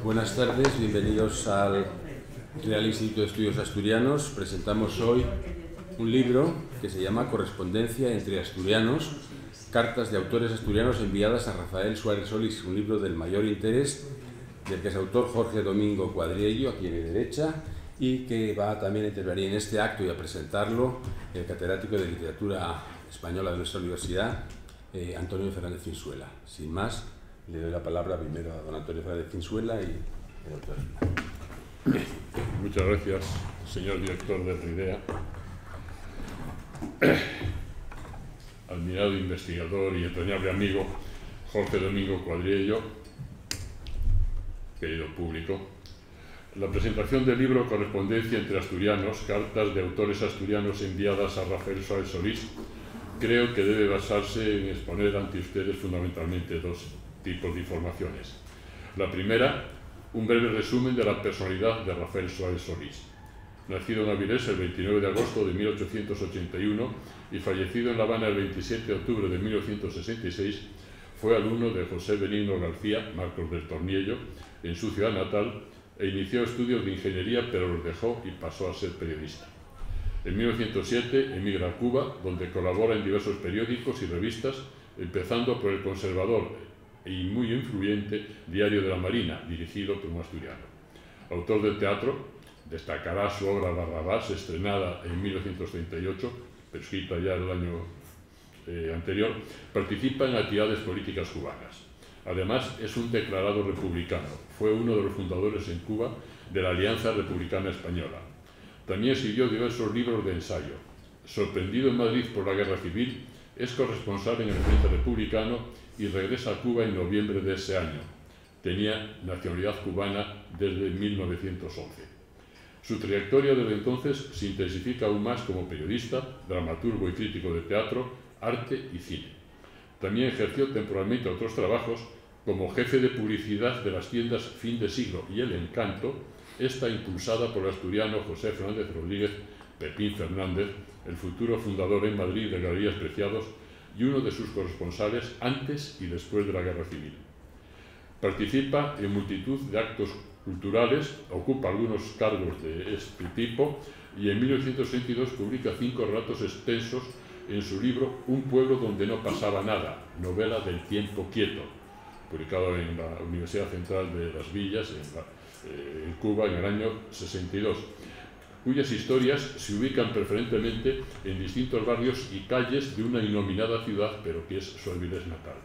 Buenas tardes, bienvenidos al Real Instituto de Estudios Asturianos. Presentamos hoy un libro que se llama Correspondencia entre asturianos, cartas de autores asturianos enviadas a Rafael Suárez Solís, un libro del mayor interés, del que es autor Jorge Domingo Cuadriello, aquí a mi derecha, y que va también a intervenir en este acto y a presentarlo el catedrático de Literatura Española de nuestra universidad, Antonio Fernández Cinsuela. Sin más, le doy la palabra primero a don Antonio Fernández Cinsuela y el autor. Muchas gracias, señor director de RIDEA, admirado investigador y entrañable amigo Jorge Domingo Cuadriello, querido público. La presentación del libro Correspondencia entre asturianos, cartas de autores asturianos enviadas a Rafael Suárez Solís, creo que debe basarse en exponer ante ustedes fundamentalmente dos tipos de informaciones. La primera, un breve resumen de la personalidad de Rafael Suárez Solís. Nacido en Avilés el 29 de agosto de 1881 y fallecido en La Habana el 27 de octubre de 1966, fue alumno de José Benigno García, Marcos del Torniello, en su ciudad natal, e inició estudios de ingeniería, pero los dejó y pasó a ser periodista. En 1907 emigra a Cuba, donde colabora en diversos periódicos y revistas, empezando por el conservador y muy influyente Diario de la Marina, dirigido por un asturiano. Autor de teatro, destacará su obra Barrabás, estrenada en 1938, pero escrita ya el año anterior. Participa en actividades políticas cubanas. Además, es un declarado republicano. Fue uno de los fundadores en Cuba de la Alianza Republicana Española. También escribió diversos libros de ensayo. Sorprendido en Madrid por la Guerra Civil, es corresponsal en el Frente Republicano y regresa a Cuba en noviembre de ese año. Tenía nacionalidad cubana desde 1911. Su trayectoria desde entonces se intensifica aún más como periodista, dramaturgo y crítico de teatro, arte y cine. También ejerció temporalmente otros trabajos como jefe de publicidad de las tiendas Fin de Siglo y El Encanto, esta impulsada por el asturiano José Fernández Rodríguez, Pepín Fernández, el futuro fundador en Madrid de Galerías Preciados y uno de sus corresponsales antes y después de la Guerra Civil. Participa en multitud de actos culturales, ocupa algunos cargos de este tipo y en 1962 publica 5 relatos extensos en su libro Un pueblo donde no pasaba nada, novela del tiempo quieto, publicado en la Universidad Central de Las Villas, en Cuba, en el año 62, cuyas historias se ubican preferentemente en distintos barrios y calles de una inominada ciudad, pero que es su Avilés natal.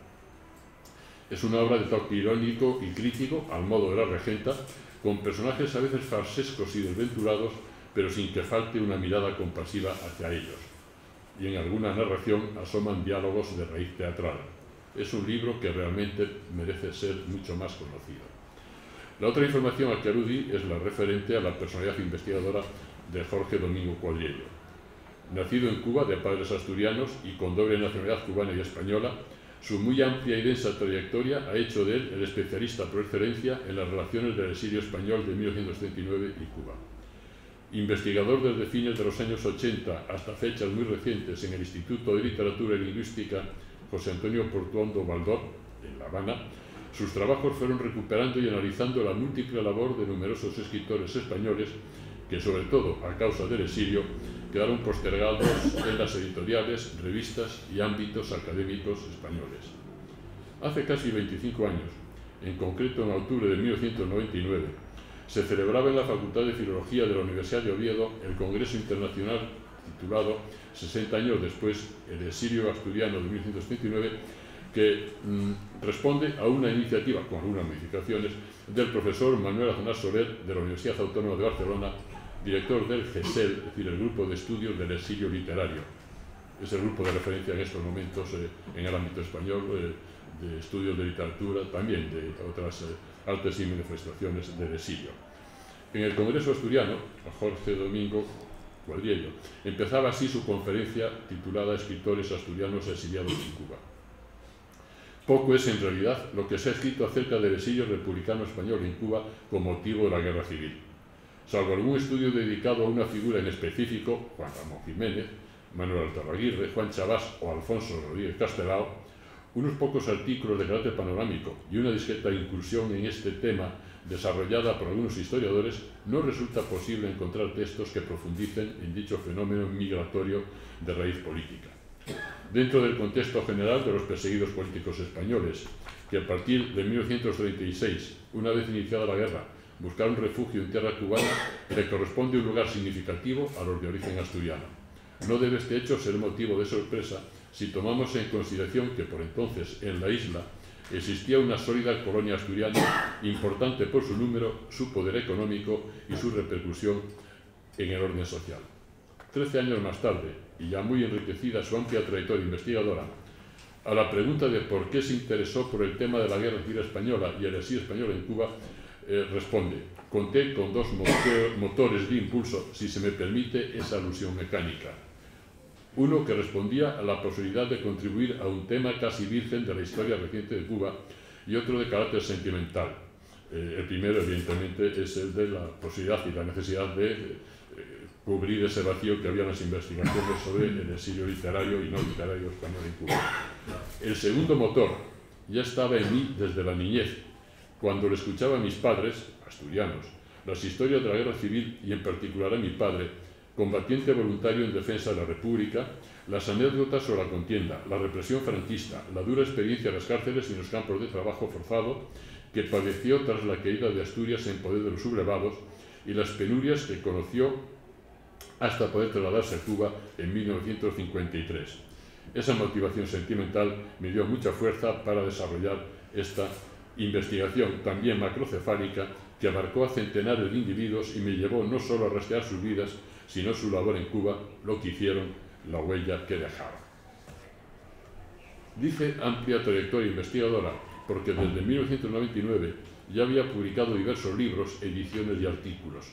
Es una obra de toque irónico y crítico, al modo de La Regenta, con personajes a veces farsescos y desventurados, pero sin que falte una mirada compasiva hacia ellos. Y en alguna narración asoman diálogos de raíz teatral. Es un libro que realmente merece ser mucho más conocido. La otra información a que aludí es la referente a la personalidad investigadora de Jorge Domingo Cuadriello. Nacido en Cuba de padres asturianos y con doble nacionalidad cubana y española, su muy amplia y densa trayectoria ha hecho de él el especialista por excelencia en las relaciones del exilio español de 1939 y Cuba. Investigador desde fines de los años 80 hasta fechas muy recientes en el Instituto de Literatura y Lingüística José Antonio Portuondo Baldor, en La Habana, sus trabajos fueron recuperando y analizando la múltiple labor de numerosos escritores españoles que, sobre todo a causa del exilio, quedaron postergados en las editoriales, revistas y ámbitos académicos españoles. Hace casi 25 años, en concreto en octubre de 1999, se celebraba en la Facultad de Filología de la Universidad de Oviedo el Congreso Internacional titulado 60 años después, el exilio asturiano de 1939, que responde a una iniciativa, con algunas modificaciones, del profesor Manuel Aznar Soler de la Universidad Autónoma de Barcelona, director del GESEL, es decir, el Grupo de Estudios del Exilio Literario. Es el grupo de referencia en estos momentos en el ámbito español de estudios de literatura, también de otras artes y manifestaciones del exilio. En el Congreso Asturiano, Jorge Domingo Cuadriello empezaba así su conferencia titulada Escritores asturianos exiliados en Cuba. Poco es en realidad lo que se ha escrito acerca del exilio republicano español en Cuba con motivo de la Guerra Civil. Salvo algún estudio dedicado a una figura en específico, Juan Ramón Jiménez, Manuel Altarraguirre, Juan Chabás o Alfonso Rodríguez Castelao, Unos pocos artículos de carácter panorámico y una discreta incursión en este tema desarrollada por algunos historiadores, no resulta posible encontrar textos que profundicen en dicho fenómeno migratorio de raíz política. Dentro del contexto general de los perseguidos políticos españoles, que a partir de 1936, una vez iniciada la guerra, buscaron refugio en tierra cubana, le corresponde un lugar significativo a los de origen asturiano. No debe este hecho ser motivo de sorpresa si tomamos en consideración que por entonces en la isla existía una sólida colonia asturiana, importante por su número, su poder económico y su repercusión en el orden social. 13 años más tarde, y ya muy enriquecida su amplia trayectoria investigadora, a la pregunta de por qué se interesó por el tema de la guerra civil española y el exilio español en Cuba, responde: conté con dos motores de impulso, si se me permite esa alusión mecánica. Uno que respondía a la posibilidad de contribuir a un tema casi virgen de la historia reciente de Cuba y otro de carácter sentimental. El primero, evidentemente, es el de la posibilidad y la necesidad de cubrir ese vacío que había en las investigaciones sobre el exilio literario y no literario español en Cuba. El segundo motor ya estaba en mí desde la niñez, cuando le escuchaba a mis padres, asturianos, las historias de la guerra civil y en particular a mi padre, combatiente voluntario en defensa de la República, las anécdotas sobre la contienda, la represión franquista, la dura experiencia en las cárceles y en los campos de trabajo forzado que padeció tras la caída de Asturias en poder de los sublevados y las penurias que conoció hasta poder trasladarse a Cuba en 1953. Esa motivación sentimental me dio mucha fuerza para desarrollar esta investigación también macrocefálica que abarcó a centenares de individuos y me llevó no solo a rastrear sus vidas, sino su labor en Cuba, lo que hicieron, la huella que dejaron. Dice amplia trayectoria investigadora, porque desde 1999 ya había publicado diversos libros, ediciones y artículos.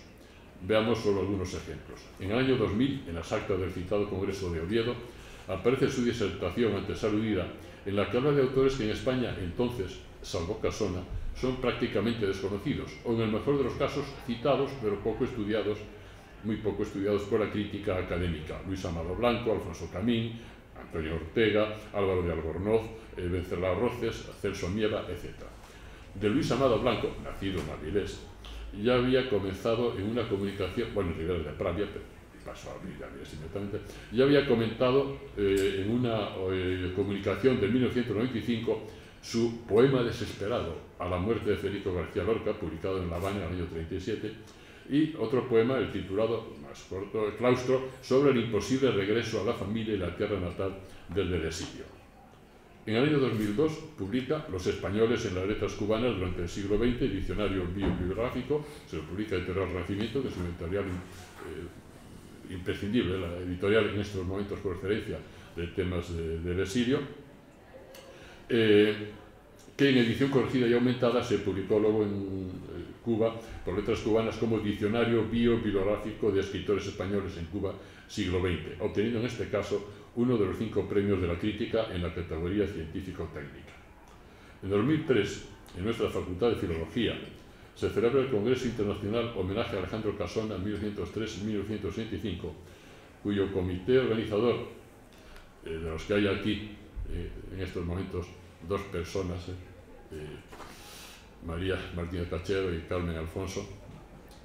Veamos solo algunos ejemplos. En el año 2000, en las actas del citado Congreso de Oviedo, aparece su disertación antes aludida, en la que habla de autores que en España entonces, salvo Casona, son prácticamente desconocidos, o en el mejor de los casos citados, pero poco estudiados, muy poco estudiados por la crítica académica. Luis Amado Blanco, Alfonso Camín, Antonio Ortega, Álvaro de Albornoz, Venceslao Roces, Celso Mieva, etc. De Luis Amado Blanco, nacido en Avilés, ya había comenzado en una comunicación, bueno, en Rivera de Pravia, pero pasó a Avilés inmediatamente, ya había comentado en una comunicación de 1995 su poema desesperado a la muerte de Federico García Lorca, publicado en La Habana en el año 37, y otro poema, el titulado, más corto, El claustro, sobre el imposible regreso a la familia y la tierra natal desde el exilio. En el año 2002 publica Los españoles en las letras cubanas durante el siglo XX, diccionario biobiográfico, se lo publica Editorial Renacimiento, que es una editorial imprescindible, la editorial en estos momentos por excelencia de temas del exilio, que en edición corregida y aumentada se publicó luego en Cuba por letras cubanas como Diccionario Biobibliográfico de Escritores Españoles en Cuba, siglo XX, obteniendo en este caso uno de los 5 premios de la crítica en la categoría científico-técnica. En 2003, en nuestra Facultad de Filología, se celebra el Congreso Internacional Homenaje a Alejandro Casona 1903-1965, cuyo comité organizador, de los que hay aquí en estos momentos 2 personas, María Martínez Cachero y Carmen Alfonso,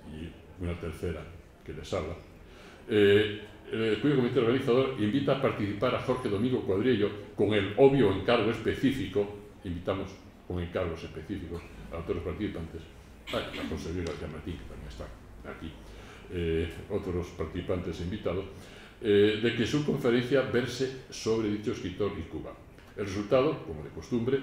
y una tercera que les habla, cuyo comité organizador invita a participar a Jorge Domingo Cuadriello con el obvio encargo específico, invitamos con encargos específicos a todos los participantes, a José Luis García Martín, que también está aquí, otros participantes invitados, de que su conferencia verse sobre dicho escritor y Cuba. El resultado, como de costumbre,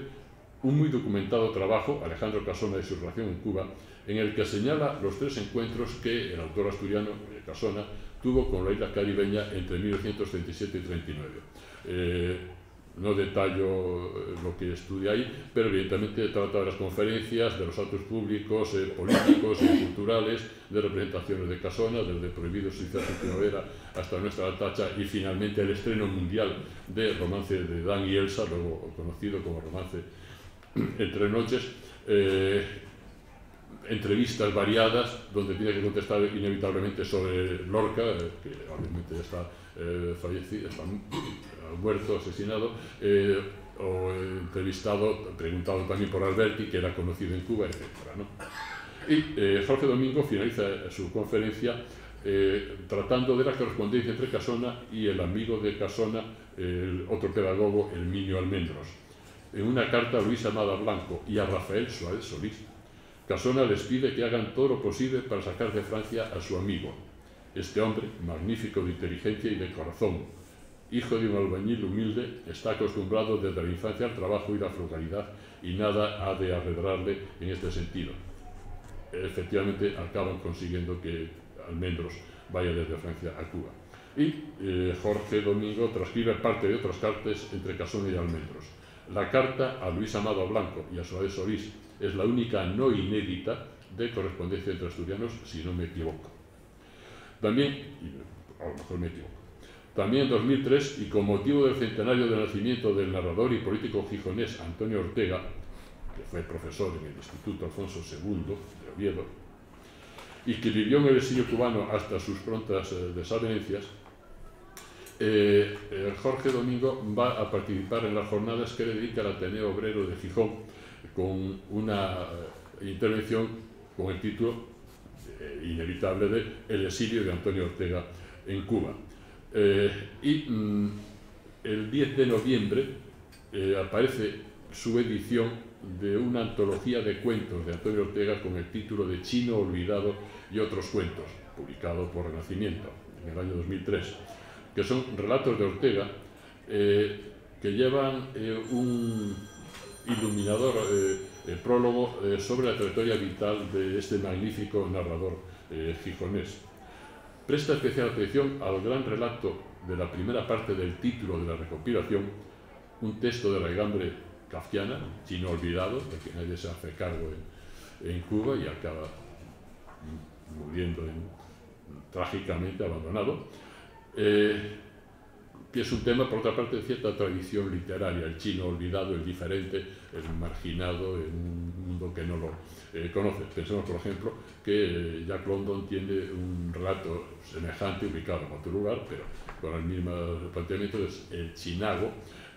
un muy documentado trabajo, Alejandro Casona y su relación en Cuba, en el que señala los 3 encuentros que el autor asturiano, Casona, tuvo con la isla caribeña entre 1937 y 1939. No detallo lo que estudia ahí, pero evidentemente trata de las conferencias, de los actos públicos, políticos y culturales, de representaciones de Casona, desde Prohibidos y Cerros Primavera hasta Nuestra Altacha, y finalmente el estreno mundial de Romance de Dan y Elsa, luego conocido como Romance entre Noches, entrevistas variadas donde tiene que contestar inevitablemente sobre Lorca, que obviamente ya está fallecido, está muerto, asesinado, o entrevistado, preguntado también por Alberti, que era conocido en Cuba, etc., ¿no? Y Jorge Domingo finaliza su conferencia tratando de la correspondencia entre Casona y el amigo de Casona, el otro pedagogo, Herminio Almendros. En una carta a Luis Amado Blanco y a Rafael Suárez Solís, Casona les pide que hagan todo lo posible para sacar de Francia a su amigo. Este hombre, magnífico de inteligencia y de corazón, hijo de un albañil humilde, está acostumbrado desde la infancia al trabajo y la frugalidad, y nada ha de arredrarle en este sentido. Efectivamente, acaban consiguiendo que Almendros vaya desde Francia a Cuba. Y Jorge Domingo transcribe parte de otras cartas entre Casona y Almendros. La carta a Luis Amado Blanco y a Suárez Solís es la única no inédita de correspondencia entre asturianos, si no me equivoco. También, a lo mejor me equivoco, también en 2003, y con motivo del centenario del nacimiento del narrador y político gijonés Antonio Ortega, que fue profesor en el Instituto Alfonso II de Oviedo, y que vivió en el exilio cubano hasta sus prontas desavenencias, Jorge Domingo va a participar en las jornadas que le dedica al Ateneo Obrero de Gijón, con una intervención con el título inevitable de El exilio de Antonio Ortega en Cuba. El 10 de noviembre aparece su edición de una antología de cuentos de Antonio Ortega con el título de Chino Olvidado y otros cuentos, publicado por Renacimiento en el año 2003, que son relatos de Ortega que llevan un iluminador prólogo sobre la trayectoria vital de este magnífico narrador gijonés. Presta especial atención al gran relato de la primera parte del título de la recopilación, un texto de raigambre kafkiana, Chino olvidado, de que nadie se hace cargo en Cuba y acaba muriendo trágicamente abandonado, que es un tema, por otra parte, de cierta tradición literaria, el chino olvidado, el diferente, el marginado en un mundo que no lo conoce. Pensemos, por ejemplo, que Jack London tiene un relato semejante, ubicado en otro lugar, pero con el mismo planteamiento, es el chinago,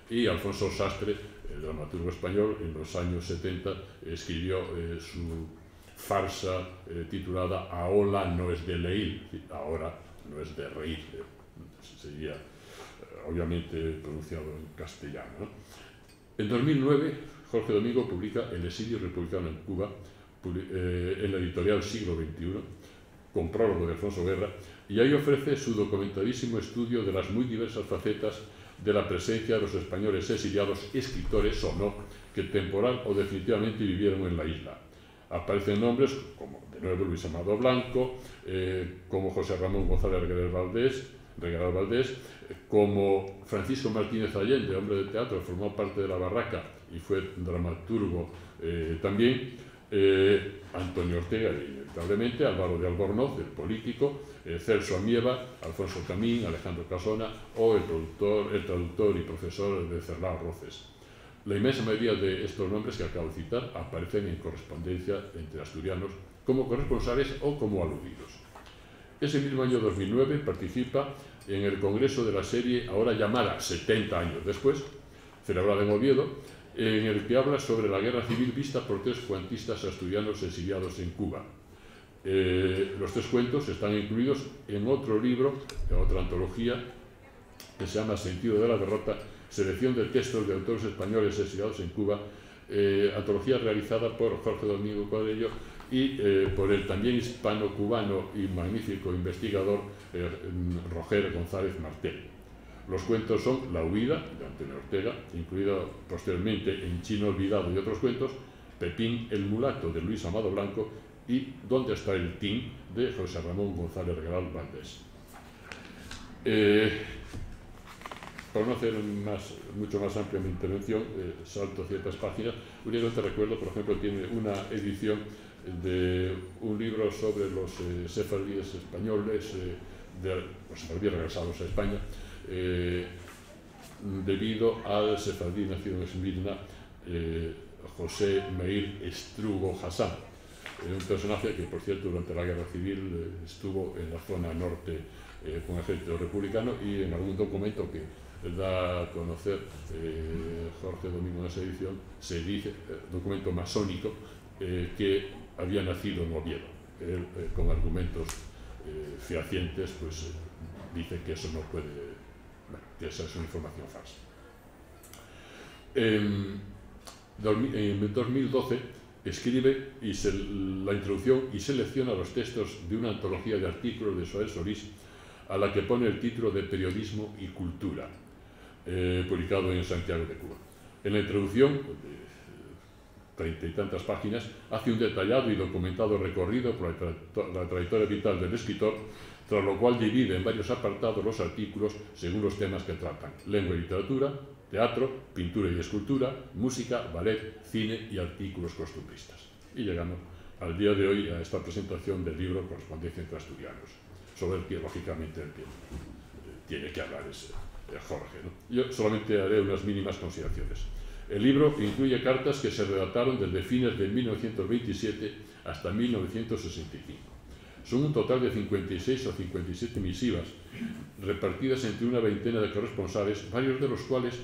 y Alfonso Sastre, el dramaturgo español, en los años 70 escribió su farsa titulada Ahora no es de leer, ahora no es de reír, sería obviamente pronunciado en castellano, ¿no? En 2009, Jorge Domingo publica El exilio republicano en Cuba, en la editorial Siglo XXI, con prólogo de Alfonso Guerra, y ahí ofrece su documentadísimo estudio de las muy diversas facetas de la presencia de los españoles exiliados, escritores o no, que temporal o definitivamente vivieron en la isla. Aparecen nombres como, de nuevo, Luis Amado Blanco, como José Ramón González Regueral Valdés, como Francisco Martínez Allende, hombre de teatro, formó parte de la Barraca y fue dramaturgo también, Antonio Ortega, inevitablemente, Álvaro de Albornoz, el político, Celso Amieva, Alfonso Camín, Alejandro Casona o el traductor y profesor de Cerrao Roces. La inmensa mayoría de estos nombres que acabo de citar aparecen en correspondencia entre asturianos como corresponsales o como aludidos. Ese mismo año 2009 participa en el congreso de la serie ahora llamada 70 años después, celebrada en Oviedo, en el que habla sobre la guerra civil vista por tres cuentistas asturianos exiliados en Cuba. Los tres cuentos están incluidos en otro libro, en otra antología, que se llama Sentido de la derrota, selección de textos de autores españoles exiliados en Cuba, antología realizada por Jorge Domingo Cuadrello y por el también hispano-cubano y magnífico investigador Roger González Martel. Los cuentos son La huida, de Antonio Ortega, incluido posteriormente en Chino olvidado y otros cuentos, Pepín el mulato, de Luis Amado Blanco, y ¿Dónde está el Tin?, de José Ramón González Regueral Valdés. Para no hacer mucho más amplia mi intervención, salto ciertas páginas. Únicamente recuerdo, por ejemplo, tiene una edición de un libro sobre los sefardíes españoles, los sefardíes regresados a España, debido al sefardí nacido en Esmirna, José Meir Estrugo Hassan, un personaje que, por cierto, durante la Guerra Civil estuvo en la zona norte con el ejército republicano, y en algún documento que da a conocer Jorge Domingo en esa edición, se dice, documento masónico, que había nacido en Oviedo. Él, con argumentos fehacientes, pues dice que eso no puede, bueno, que esa es una información falsa. En 2012 escribe la introducción y selecciona los textos de una antología de artículos de Soael Solís, a la que pone el título de Periodismo y Cultura, publicado en Santiago de Cuba. En la introducción, de 30 y tantas páginas, hace un detallado y documentado recorrido por la trayectoria vital del escritor, tras lo cual divide en varios apartados los artículos según los temas que tratan: lengua y literatura, teatro, pintura y escultura, música, ballet, cine y artículos costumbristas. Y llegamos al día de hoy a esta presentación del libro Correspondencia entre asturianos, sobre el que lógicamente tiene que hablar Jorge, ¿no? Yo solamente haré unas mínimas consideraciones. El libro incluye cartas que se redactaron desde fines de 1927 hasta 1965. Son un total de 56 o 57 misivas, repartidas entre una veintena de corresponsales, varios de los cuales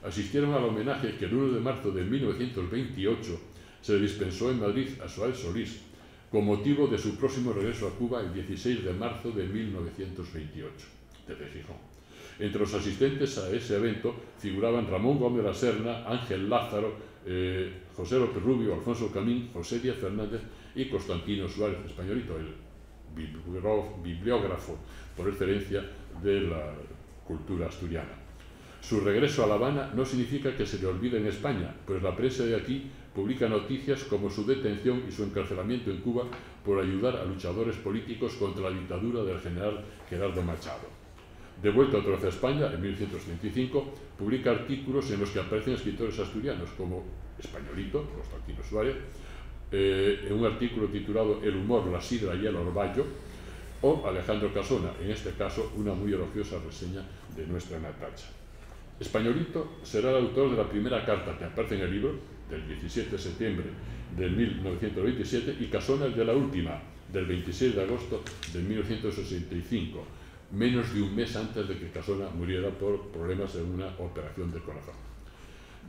asistieron al homenaje que el 1 de marzo de 1928 se le dispensó en Madrid a Soael Solís, con motivo de su próximo regreso a Cuba el 16 de marzo de 1928, desde Gijón. Entre los asistentes a ese evento figuraban Ramón Gómez la Serna, Ángel Lázaro, José López Rubio, Alfonso Camín, José Díaz Fernández y Constantino Suárez Españolito, el bibliógrafo por excelencia de la cultura asturiana. Su regreso a La Habana no significa que se le olvide en España, pues la prensa de aquí publica noticias como su detención y su encarcelamiento en Cuba por ayudar a luchadores políticos contra la dictadura del general Gerardo Machado. De vuelta otra vez a España, en 1935, publica artículos en los que aparecen escritores asturianos como Españolito, Constantino Suárez, en un artículo titulado El humor, la sidra y el orvallo, o Alejandro Casona, en este caso una muy elogiosa reseña de nuestra Natacha. Españolito será el autor de la primera carta que aparece en el libro, del 17 de septiembre de 1927, y Casona el de la última, del 26 de agosto de 1965, menos de un mes antes de que Casona muriera por problemas en una operación del corazón.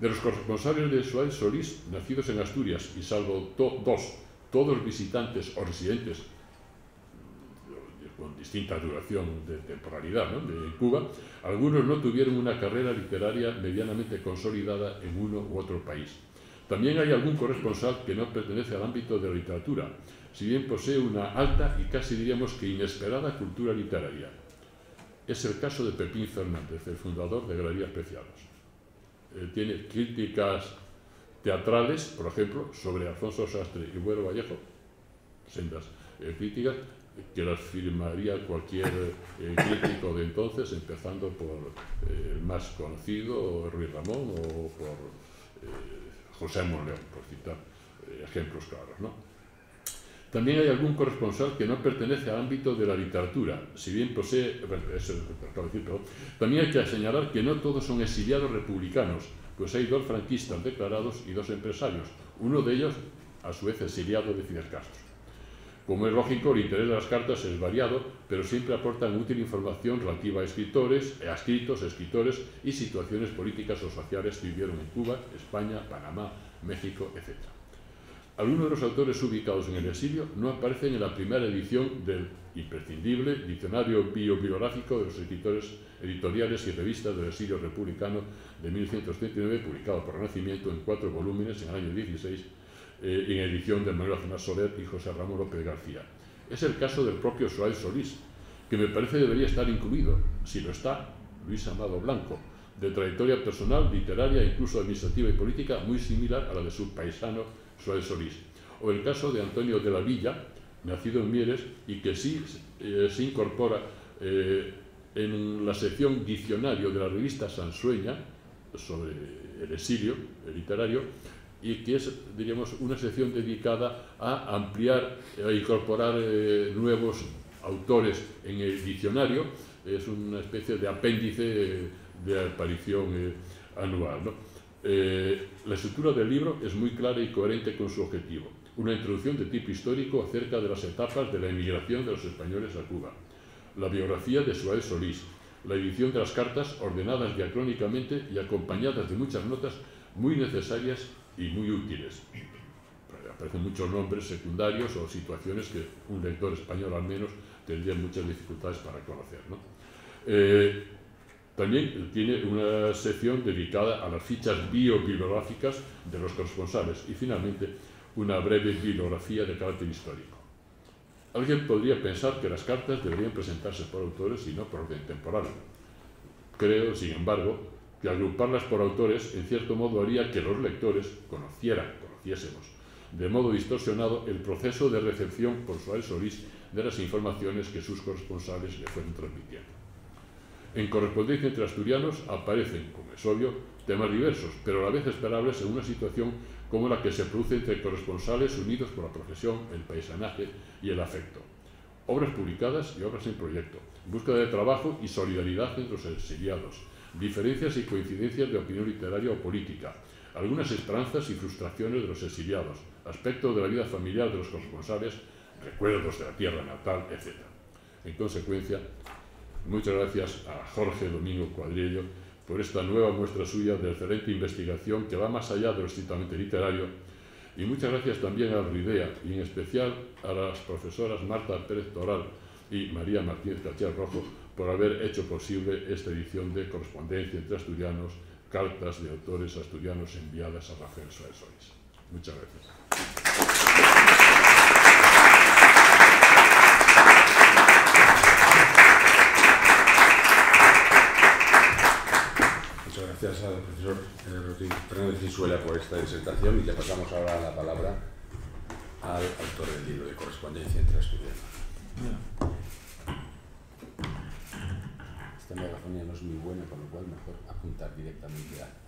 De los corresponsales de Soael Solís, nacidos en Asturias, y salvo dos, todos visitantes o residentes con distinta duración de temporalidad, ¿no?, de Cuba, algunos no tuvieron una carrera literaria medianamente consolidada en uno u otro país. También hay algún corresponsal que no pertenece al ámbito de la literatura, si bien posee una alta y casi diríamos que inesperada cultura literaria. Es el caso de Pepín Fernández, el fundador de Galerías Preciados. Tiene críticas teatrales, por ejemplo, sobre Alfonso Sastre y Buero Vallejo, sendas críticas que las firmaría cualquier crítico de entonces, empezando por el más conocido, Ruiz Ramón, o por José Monleón, por citar ejemplos claros, ¿no? También hay algún corresponsal que no pertenece al ámbito de la literatura, si bien posee, también hay que señalar que no todos son exiliados republicanos, pues hay dos franquistas declarados y dos empresarios, uno de ellos a su vez exiliado de Fidel Castro. Como es lógico, el interés de las cartas es variado, pero siempre aportan útil información relativa a escritores, a escritores y situaciones políticas o sociales que vivieron en Cuba, España, Panamá, México, etc. Algunos de los autores ubicados en el exilio no aparecen en la primera edición del imprescindible Diccionario Bibliográfico de los Escritores Editoriales y Revistas del Exilio Republicano de 1939, publicado por Renacimiento en 4 volúmenes en el año 16, en edición de Manuel Aznar Soler y José Ramón López García. Es el caso del propio Soael Solís, que me parece debería estar incluido. Si lo está, Luis Amado Blanco, de trayectoria personal, literaria, incluso administrativa y política, muy similar a la de su paisano Soael Solís. O el caso de Antonio de la Villa, nacido en Mieres, y que sí se incorpora en la sección Diccionario de la revista Sansueña, sobre el exilio literario, y que es, diríamos, una sección dedicada a ampliar, a incorporar nuevos autores en el diccionario. Es una especie de apéndice de aparición anual, ¿no? La estructura del libro es muy clara y coherente con su objetivo. Una introducción de tipo histórico acerca de las etapas de la emigración de los españoles a Cuba. La biografía de Soael Solís. la edición de las cartas ordenadas diacrónicamente y acompañadas de muchas notas muy necesarias y muy útiles. Aparecen muchos nombres secundarios o situaciones que un lector español al menos tendría muchas dificultades para conocer, ¿no? También tiene una sección dedicada a las fichas bibliográficas de los corresponsales y finalmente una breve bibliografía de carácter histórico. Alguien podría pensar que las cartas deberían presentarse por autores y no por orden temporal. Creo, sin embargo, que agruparlas por autores en cierto modo haría que los lectores conociésemos de modo distorsionado el proceso de recepción por Suárez Solís de las informaciones que sus corresponsales le fueron transmitiendo. En Correspondencia entre Asturianos aparecen, como es obvio, temas diversos, pero a la vez esperables en una situación como la que se produce entre corresponsales unidos por la profesión, el paisanaje y el afecto. Obras publicadas y obras en proyecto, búsqueda de trabajo y solidaridad entre los exiliados, diferencias y coincidencias de opinión literaria o política, algunas esperanzas y frustraciones de los exiliados, aspectos de la vida familiar de los corresponsales, recuerdos de la tierra natal, etc. En consecuencia, muchas gracias a Jorge Domingo Cuadriello por esta nueva muestra suya de excelente investigación que va más allá de lo estrictamente literario, y muchas gracias también a RIDEA y en especial a las profesoras Marta Pérez Toral y María Martínez Caché Rojo por haber hecho posible esta edición de Correspondencia entre Asturianos, cartas de autores asturianos enviadas a Rafael Suárez Solís. Muchas gracias. Muchas gracias al profesor Fernández Chinsuela por esta disertación y le pasamos ahora la palabra al autor del libro de Correspondencia entre Asturianos. Esta megafonía no es muy buena, con lo cual mejor apuntar directamente aquí.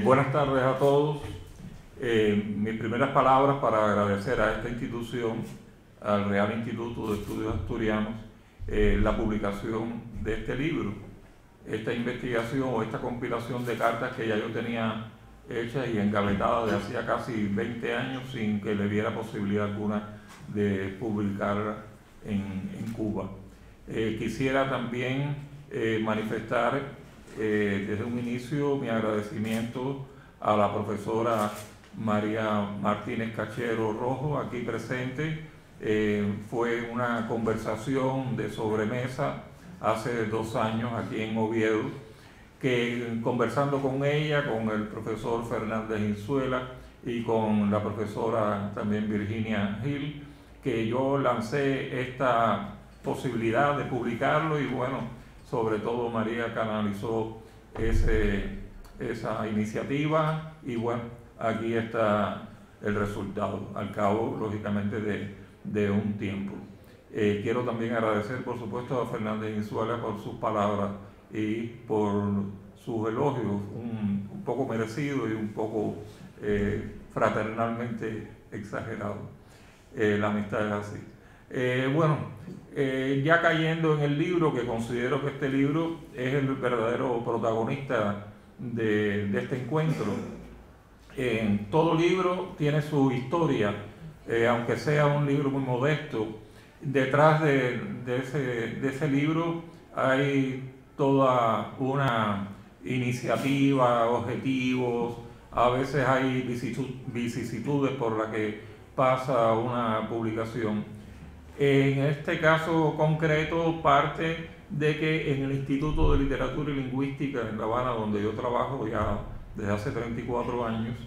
Buenas tardes a todos. Mis primeras palabras para agradecer a esta institución, al Real Instituto de Estudios Asturianos, la publicación de este libro. Esta investigación o esta compilación de cartas que ya yo tenía hechas y engavetadas de hacía casi 20 años sin que le diera posibilidad alguna de publicar en Cuba. Quisiera también manifestar desde un inicio mi agradecimiento a la profesora María Martínez Caché Rojo, aquí presente. Fue una conversación de sobremesa hace 2 años aquí en Oviedo, que conversando con ella, con el profesor Fernández Chinsuela y con la profesora también Virginia Gil, que yo lancé esta posibilidad de publicarlo y bueno, sobre todo María canalizó esa iniciativa y bueno, aquí está el resultado, al cabo lógicamente de un tiempo. Quiero también agradecer por supuesto a Fernández Chinsuela por sus palabras y por sus elogios, un poco merecidos y un poco fraternalmente exagerados. La amistad es así. Bueno, ya cayendo en el libro, que considero que este libro es el verdadero protagonista de este encuentro. Todo libro tiene su historia, aunque sea un libro muy modesto. Detrás de ese libro hay toda una iniciativa, objetivos, a veces hay vicisitudes por las que pasa una publicación. En este caso concreto parte de que en el Instituto de Literatura y Lingüística en La Habana, donde yo trabajo ya desde hace 34 años,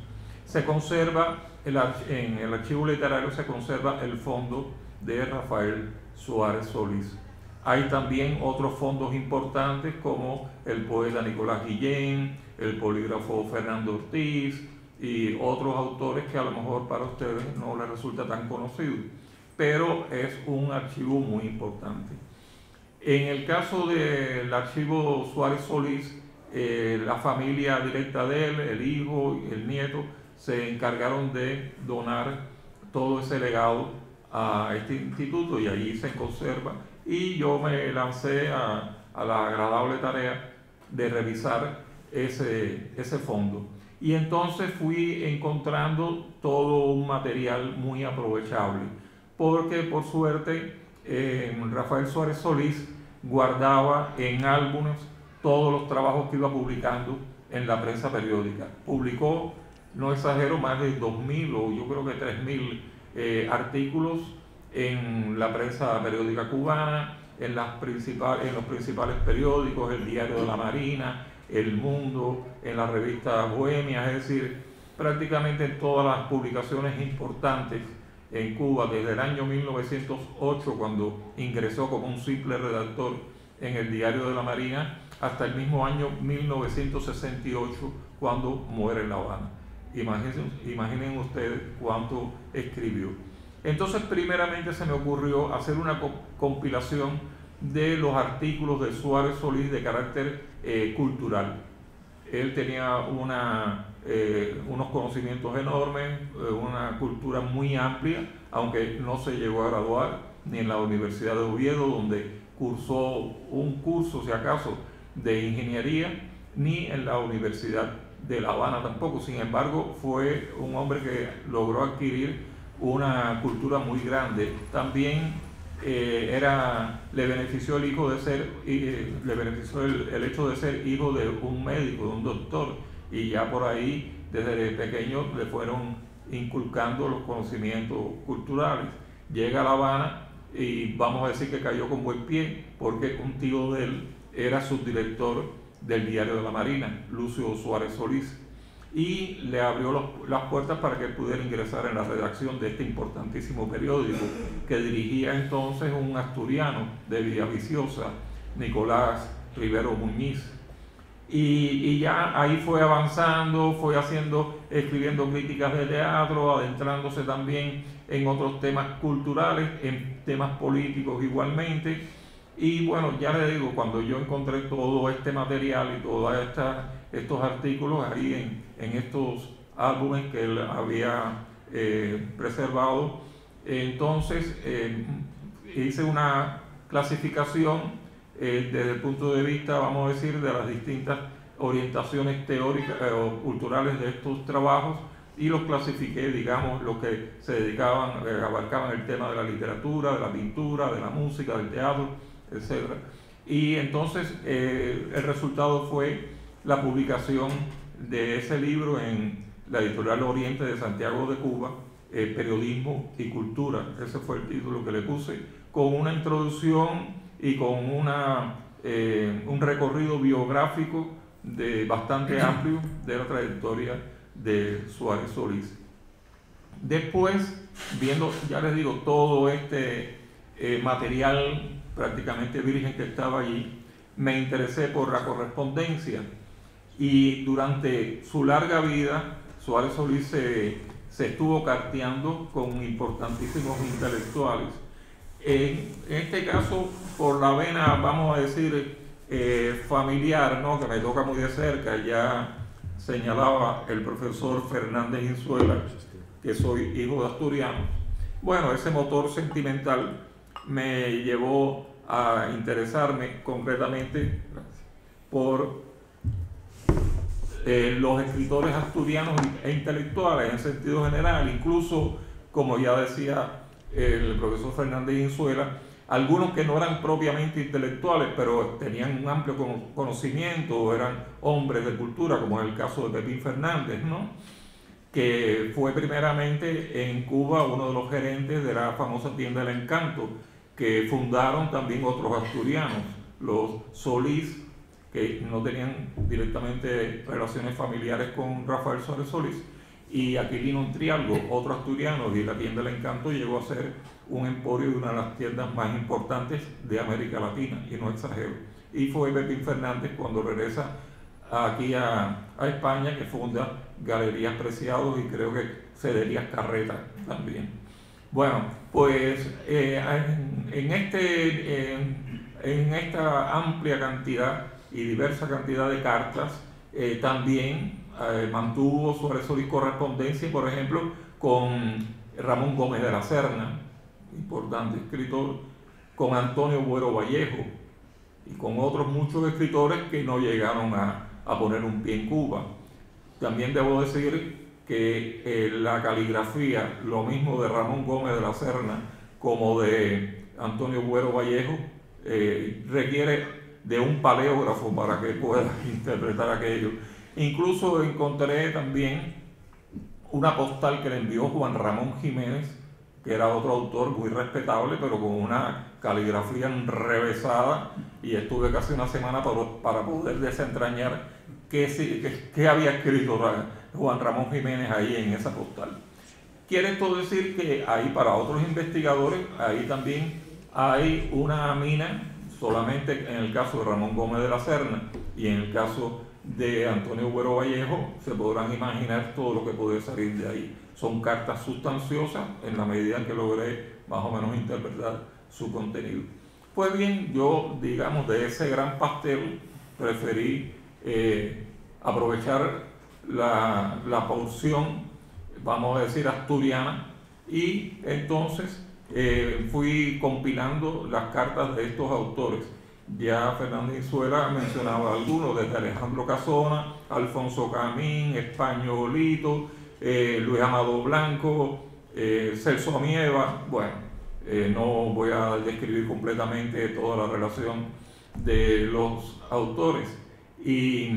se conserva, en el archivo literario se conserva el fondo de Rafael Suárez Solís. Hay también otros fondos importantes como el poeta Nicolás Guillén, el polígrafo Fernando Ortiz y otros autores que a lo mejor para ustedes no les resulta tan conocido, pero es un archivo muy importante. En el caso del archivo Suárez Solís, la familia directa de él, el hijo y el nieto, se encargaron de donar todo ese legado a este instituto y allí se conserva, y yo me lancé a la agradable tarea de revisar ese fondo, y entonces fui encontrando todo un material muy aprovechable, porque por suerte Rafael Suárez Solís guardaba en álbumes todos los trabajos que iba publicando en la prensa periódica. Publicó, no exagero, más de 2.000 o yo creo que 3.000 artículos en la prensa periódica cubana, en los principales periódicos, el Diario de la Marina, El Mundo, en la revista Bohemia, es decir, prácticamente en todas las publicaciones importantes en Cuba desde el año 1908, cuando ingresó como un simple redactor en el Diario de la Marina, hasta el mismo año 1968, cuando muere en La Habana. Imaginen ustedes cuánto escribió. Entonces, primeramente se me ocurrió hacer una compilación de los artículos de Suárez Solís de carácter cultural. Él tenía unos conocimientos enormes, una cultura muy amplia, aunque no se llegó a graduar ni en la Universidad de Oviedo, donde cursó un curso, si acaso, de ingeniería, ni en la Universidad de La Habana tampoco. Sin embargo, fue un hombre que logró adquirir una cultura muy grande. También le benefició el hecho de ser hijo de un médico, de un doctor, y ya por ahí desde pequeño le fueron inculcando los conocimientos culturales. Llega a La Habana y vamos a decir que cayó con buen pie, porque un tío de él era subdirector del Diario de la Marina, Lucio Suárez Solís, y le abrió las puertas para que él pudiera ingresar en la redacción de este importantísimo periódico que dirigía entonces un asturiano de Villaviciosa, Nicolás Rivero Muñiz. Y ya ahí fue avanzando, escribiendo críticas de teatro, adentrándose también en otros temas culturales, en temas políticos igualmente. Y bueno, ya le digo, cuando yo encontré todo este material y todos estos artículos ahí en estos álbumes que él había preservado, entonces hice una clasificación desde el punto de vista, vamos a decir, de las distintas orientaciones teóricas o culturales de estos trabajos, y los clasifiqué, digamos, los que se dedicaban, abarcaban el tema de la literatura, de la pintura, de la música, del teatro, etc. Y entonces el resultado fue la publicación de ese libro en la Editorial Oriente de Santiago de Cuba, Periodismo y Cultura. Ese fue el título que le puse, con una introducción y con un recorrido biográfico bastante amplio de la trayectoria de Suárez Solís. Después, viendo, ya les digo, todo este material prácticamente virgen que estaba allí, me interesé por la correspondencia, y durante su larga vida Suárez Solís se estuvo carteando con importantísimos intelectuales. En este caso, por la vena, vamos a decir, familiar, ¿no?, que me toca muy de cerca, ya señalaba el profesor Fernández Insuela que soy hijo de asturianos. Bueno, ese motor sentimental me llevó a interesarme concretamente por los escritores asturianos e intelectuales en sentido general, incluso, como ya decía el profesor Fernández Insuela, algunos que no eran propiamente intelectuales, pero tenían un amplio conocimiento, o eran hombres de cultura, como en el caso de Pepín Fernández, ¿no?, que fue primeramente en Cuba uno de los gerentes de la famosa tienda del Encanto, que fundaron también otros asturianos, los Solís, que no tenían directamente relaciones familiares con Rafael Suárez Solís, y Aquilino Entrialgo, otro asturiano, y la tienda del Encanto llegó a ser un emporio de una de las tiendas más importantes de América Latina, y no exagero. Y fue Pepín Fernández, cuando regresa aquí a España, que funda Galerías Preciados y creo que Cederías Carreta también. Bueno, pues en esta amplia cantidad y diversa cantidad de cartas, también mantuvo Suárez Solís correspondencia, por ejemplo, con Ramón Gómez de la Serna, importante escritor, con Antonio Buero Vallejo y con otros muchos escritores que no llegaron a poner un pie en Cuba. También debo decir que la caligrafía, lo mismo de Ramón Gómez de la Serna como de Antonio Buero Vallejo, requiere de un paleógrafo para que pueda interpretar aquello. Incluso encontré también una postal que le envió Juan Ramón Jiménez, que era otro autor muy respetable, pero con una caligrafía enrevesada, y estuve casi una semana para poder desentrañar qué había escrito Juan Ramón Jiménez ahí en esa postal. Quiere esto decir que ahí, para otros investigadores, ahí también hay una mina, solamente en el caso de Ramón Gómez de la Serna y en el caso de Antonio Güero Vallejo, se podrán imaginar todo lo que puede salir de ahí. Son cartas sustanciosas en la medida en que logré más o menos interpretar su contenido. Pues bien, yo, digamos, de ese gran pastel preferí aprovechar la porción, vamos a decir, asturiana, y entonces fui compilando las cartas de estos autores. Ya Fernando Insuela mencionaba algunos, desde Alejandro Casona, Alfonso Camín, Españolito, Luis Amado Blanco, Celso Amieva. Bueno, no voy a describir completamente toda la relación de los autores. Y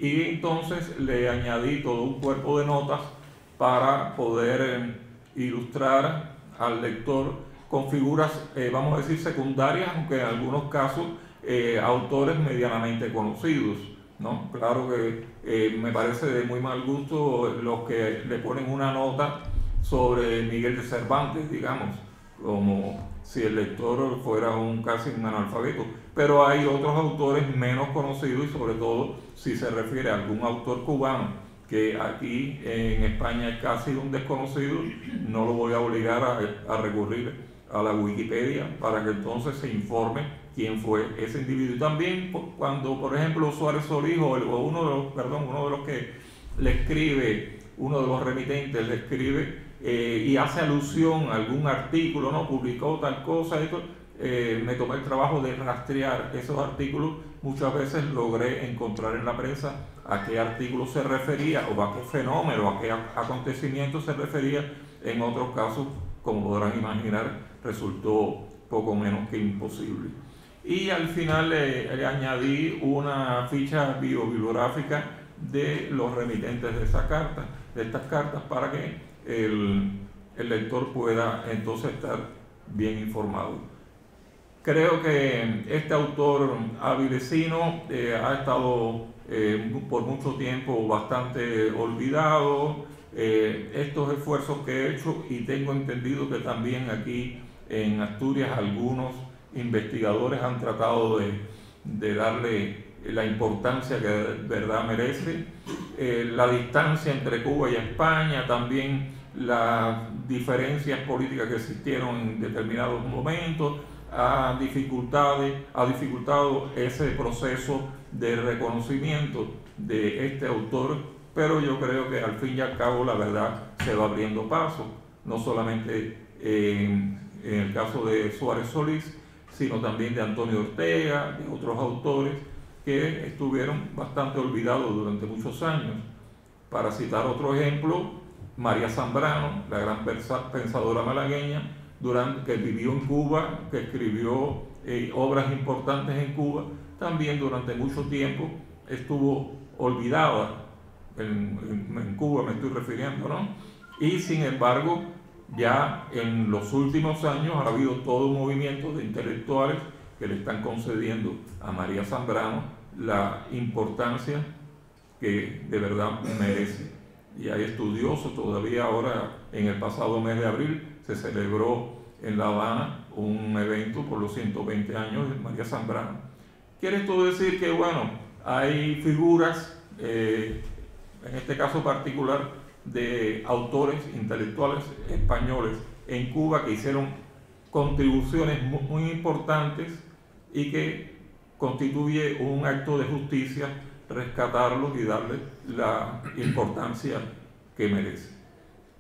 entonces le añadí todo un cuerpo de notas para poder ilustrar al lector con figuras, vamos a decir, secundarias, aunque en algunos casos autores medianamente conocidos, ¿no? Claro que me parece de muy mal gusto los que le ponen una nota sobre Miguel de Cervantes, digamos, como si el lector fuera casi un analfabeto, pero hay otros autores menos conocidos, y sobre todo si se refiere a algún autor cubano que aquí en España es casi un desconocido, no lo voy a obligar a recurrir a la Wikipedia para que entonces se informe quién fue ese individuo. Y también cuando, por ejemplo, Suárez Solís o uno de los que le escribe, uno de los remitentes le escribe y hace alusión a algún artículo, ¿no? Publicó tal cosa, esto, me tomé el trabajo de rastrear esos artículos. Muchas veces logré encontrar en la prensa a qué artículo se refería, o a qué fenómeno, a qué acontecimiento se refería. En otros casos, como podrán imaginar, resultó poco menos que imposible. Y al final le añadí una ficha bibliográfica de los remitentes de estas cartas, para que el lector pueda entonces estar bien informado. Creo que este autor avilecino ha estado por mucho tiempo bastante olvidado. Estos esfuerzos que he hecho, y tengo entendido que también aquí en Asturias algunos investigadores han tratado de darle la importancia que de verdad merece, la distancia entre Cuba y España, también las diferencias políticas que existieron en determinados momentos, ha dificultado ese proceso de reconocimiento de este autor, pero yo creo que al fin y al cabo la verdad se va abriendo paso, no solamente en el caso de Suárez Solís, sino también de Antonio Ortega, de otros autores que estuvieron bastante olvidados durante muchos años. Para citar otro ejemplo, María Zambrano, la gran pensadora malagueña, que vivió en Cuba, que escribió obras importantes en Cuba, también durante mucho tiempo estuvo olvidada, en Cuba me estoy refiriendo, ¿no? Y sin embargo, ya en los últimos años ha habido todo un movimiento de intelectuales que le están concediendo a María Zambrano la importancia que de verdad merece. Y hay estudiosos, todavía ahora en el pasado mes de abril se celebró en La Habana un evento por los 120 años de María Zambrano. Quiere esto decir que, bueno, hay figuras, en este caso particular, de autores intelectuales españoles en Cuba que hicieron contribuciones muy importantes, y que constituye un acto de justicia rescatarlos y darles la importancia que merecen.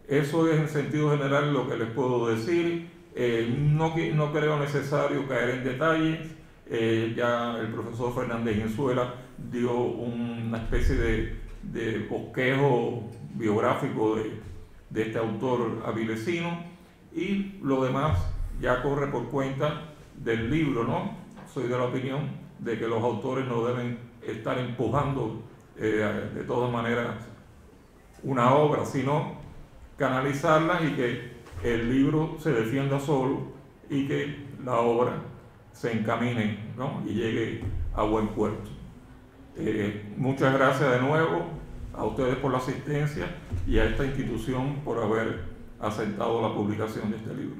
Eso es en sentido general lo que les puedo decir. No creo necesario caer en detalles. Ya el profesor Fernández Insuela dio una especie de bosquejo biográfico de este autor avilecino, y lo demás ya corre por cuenta del libro, ¿no? soy de la opinión de que los autores no deben estar empujando de todas maneras una obra, sino canalizarla y que el libro se defienda solo y que la obra se encamine, ¿no?, y llegue a buen puerto. Muchas gracias de nuevo a ustedes por la asistencia y a esta institución por haber aceptado la publicación de este libro.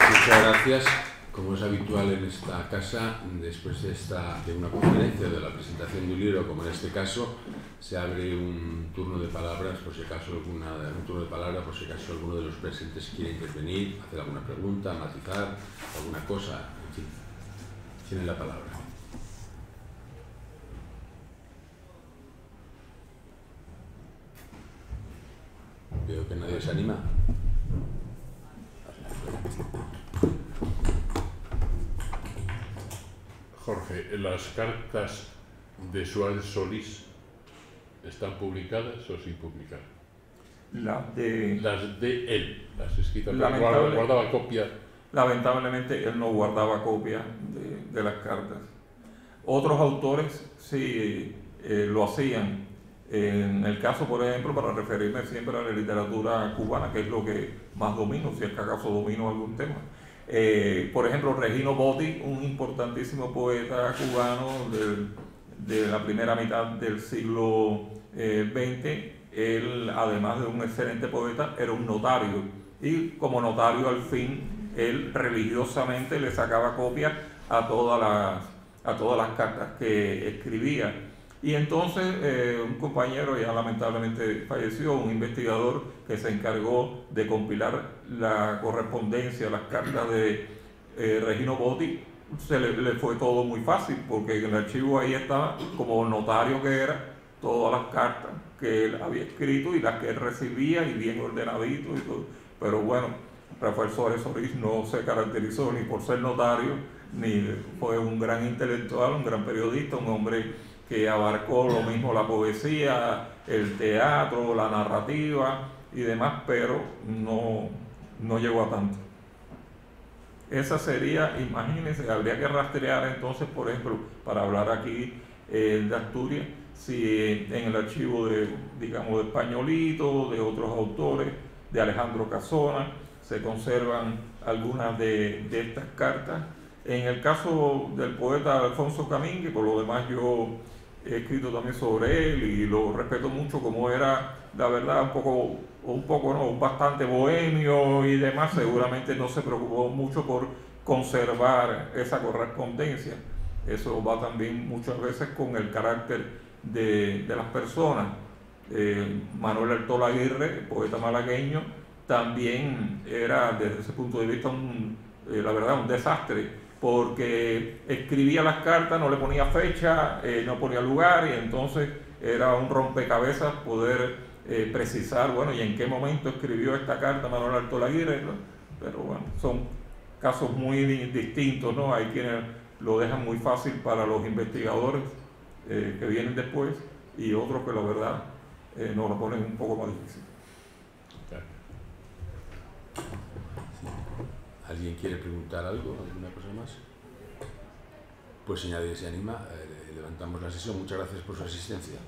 Muchas gracias. Como es habitual en esta casa, después de una conferencia, de la presentación de un libro, como en este caso, se abre un turno de palabras, por si acaso alguno de los presentes quiere intervenir, hacer alguna pregunta, matizar alguna cosa, en fin, tienen la palabra. Veo que nadie se anima. Jorge, ¿las cartas de Suárez Solís están publicadas o sin publicar? Las de él, las escritas, guardaba copia. Lamentablemente él no guardaba copia de las cartas. Otros autores sí lo hacían. En el caso, por ejemplo, para referirme siempre a la literatura cubana, que es lo que más domino, si es que acaso domino algún tema. Por ejemplo, Regino Botti, un importantísimo poeta cubano de la primera mitad del siglo XX, él, además de un excelente poeta, era un notario, y como notario al fin, él religiosamente le sacaba copias a todas las cartas que escribía. Y entonces un compañero, ya lamentablemente falleció, un investigador que se encargó de compilar la correspondencia, las cartas de Regino Botti, le fue todo muy fácil, porque en el archivo ahí estaba, como notario que era, todas las cartas que él había escrito y las que él recibía, y bien ordenadito y todo. Pero bueno, Rafael Suárez Solís no se caracterizó ni por ser notario, ni fue un gran intelectual, un gran periodista, un hombre que abarcó lo mismo la poesía, el teatro, la narrativa y demás, pero no llegó a tanto. Esa sería, imagínense, habría que rastrear entonces, por ejemplo, para hablar aquí de Asturias, si en el archivo de Españolito, de otros autores, de Alejandro Casona, se conservan algunas de estas cartas. En el caso del poeta Alfonso Camín, que por lo demás yo he escrito también sobre él y lo respeto mucho, como era, la verdad, bastante bohemio y demás, seguramente no se preocupó mucho por conservar esa correspondencia. Eso va también muchas veces con el carácter de las personas. Manuel Artola Aguirre, poeta malagueño, también era, desde ese punto de vista, la verdad, un desastre, porque escribía las cartas, no le ponía fecha, no ponía lugar, y entonces era un rompecabezas poder precisar, bueno, y en qué momento escribió esta carta Manuel Artola Aguirre, ¿no? Pero bueno, son casos muy distintos, ¿no? Hay quienes lo dejan muy fácil para los investigadores que vienen después, y otros que la verdad nos lo ponen un poco más difícil. ¿Alguien quiere preguntar algo? ¿Alguna cosa más? Pues si nadie se anima, levantamos la sesión. Muchas gracias por su asistencia.